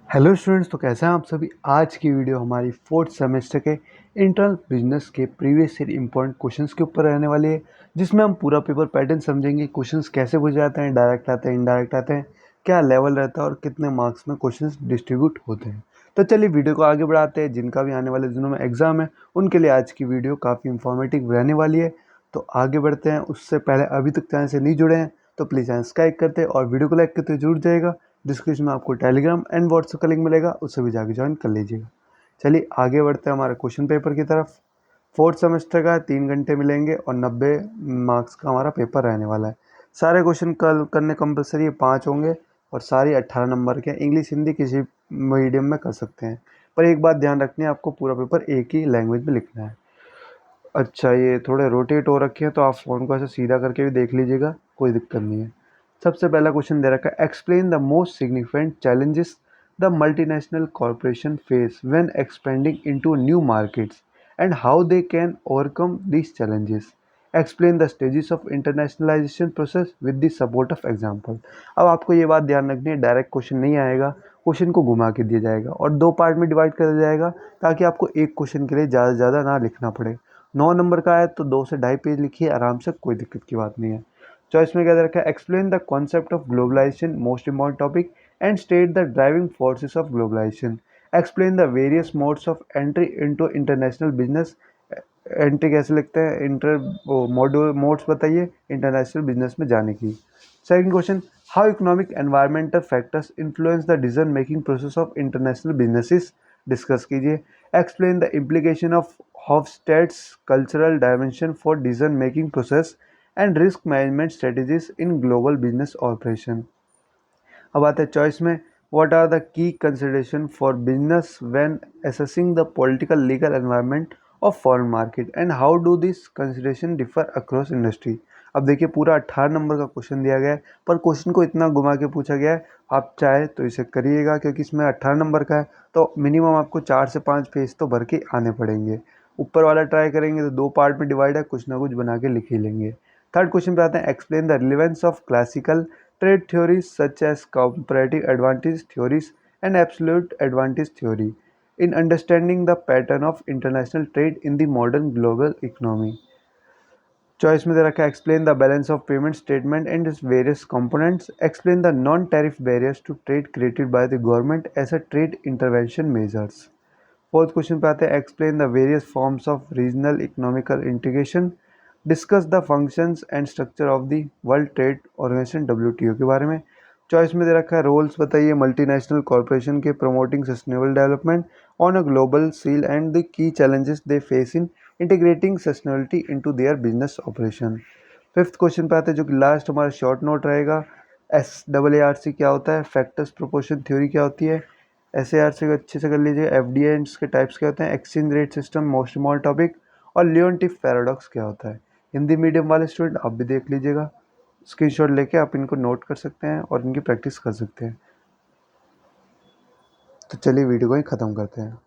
Hello students, तो कैसे हैं आप सभी। आज की वीडियो हमारी फोर्थ सेमेस्टर के इंटरनल बिजनेस के प्रीवियस ईयर इंपॉर्टेंट क्वेश्चंस के ऊपर रहने वाली है, जिसमें हम पूरा पेपर पैटर्न समझेंगे। क्वेश्चंस कैसे पूछे जाते हैं, डायरेक्ट आते हैं, इनडायरेक्ट आते हैं, क्या लेवल रहता है और कितने मार्क्स में क्वेश्चंस डिस्ट्रीब्यूट होते हैं। तो चलिए वीडियो को आगे बढ़ाते हैं। जिनका भी आने वाले दिनों में एग्जाम है उनके लिए आज की वीडियो काफ़ी इंफॉर्मेटिव रहने वाली है। तो आगे बढ़ते हैं। उससे पहले अभी तक चैनल से नहीं जुड़े हैं तो प्लीज़ चैनल सब्सक्राइब करते हैं और वीडियो को लाइक करते जुड़ जाएगा। डिस्क्रिप्शन में आपको टेलीग्राम एंड व्हाट्सएप का लिंक मिलेगा, उससे भी जाके ज्वाइन कर लीजिएगा। चलिए आगे बढ़ते हैं हमारे क्वेश्चन पेपर की तरफ। फोर्थ सेमेस्टर का 3 घंटे मिलेंगे और 90 मार्क्स का हमारा पेपर रहने वाला है। सारे क्वेश्चन कल करने कंपलसरी 5 होंगे और सारे 18 नंबर के। इंग्लिश हिंदी किसी मीडियम में कर सकते हैं, पर एक बात ध्यान रखनी है, आपको पूरा पेपर एक ही लैंग्वेज में लिखना है। अच्छा, ये थोड़े रोटेट हो रखे हैं तो आप फ़ोन को ऐसे सीधा करके भी देख लीजिएगा, कोई दिक्कत नहीं है। सबसे पहला क्वेश्चन दे रखा है, explain the most significant challenges the multinational corporation face when expanding into new markets and how they can overcome these challenges. Explain the stages of internationalisation process with the support of example. अब आपको ये बात ध्यान रखनी है, direct question नहीं आएगा, question को घुमा के दिया जाएगा और 2 पार्ट में डिवाइड कर दिया जाएगा, ताकि आपको एक क्वेश्चन के लिए ज़्यादा से ज़्यादा ना लिखना पड़े। 9 नंबर का है तो 2 से ढाई पेज लिखिए आराम से, कोई दिक्कत की बात नहीं है। चॉइस में क्या दे रखा है, explain the concept of globalisation, most important topic, and state the driving forces of globalisation. Explain the various modes of entry into international business. Entry कैसे लिखते हैं, इंटर मॉड्यूल मोड्स बताइए इंटरनेशनल बिजनेस में जाने की। Second question, how economic environmental factors influence the decision making process of international businesses, discuss कीजिए। Explain the implication of Hofstede's cultural dimension for decision-making process and risk management strategies in global business operation. अब आते हैं choice में, what are the key consideration for business when assessing the political legal environment of foreign market and how do these consideration differ across industry। अब देखिए पूरा 18 number का question दिया गया है, पर क्वेश्चन को इतना घुमा के पूछा गया है, आप चाहे तो इसे करिएगा, क्योंकि इसमें 18 नंबर का है तो मिनिमम आपको 4 से 5 पेज तो भर के आने पड़ेंगे। ऊपर वाला ट्राई करेंगे तो 2 पार्ट में डिवाइड है, कुछ ना कुछ बना के लिख ही लेंगे। थर्ड क्वेश्चन पे आते हैं, explain the relevance of classical trade theories such as comparative advantage theories and absolute advantage theory in understanding the pattern of international trade in the modern global economy। Choice में दे रखा है, explain the balance of payment statement and its various components. Explain the non tariff barriers to trade created by the government as a trade intervention measures. Fourth question पे आते हैं, explain the various forms of regional economical integration. Discuss the functions and structure of the world trade organization WTO के बारे में। Choice में दे रखा है, रोल्स बताइए मल्टीनेशनल कॉरपोरेशन के promoting sustainable development on a global scale and the key challenges they face in integrating sustainability into their business operation. Fifth question पे आते हैं, जो कि लास्ट हमारा शॉर्ट नोट रहेगा, SAARC क्या होता है, फैक्टर्स प्रोपोर्शन थ्योरी क्या होती है, SARC को अच्छे से कर लीजिए। FDI के टाइप्स क्या होते हैं, exchange rate system most important topic, और लियोनटिफ पैराडॉक्स क्या होता है। हिंदी मीडियम वाले स्टूडेंट आप भी देख लीजिएगा, स्क्रीनशॉट लेके आप इनको नोट कर सकते हैं और इनकी प्रैक्टिस कर सकते हैं। तो चलिए वीडियो को ही ख़त्म करते हैं।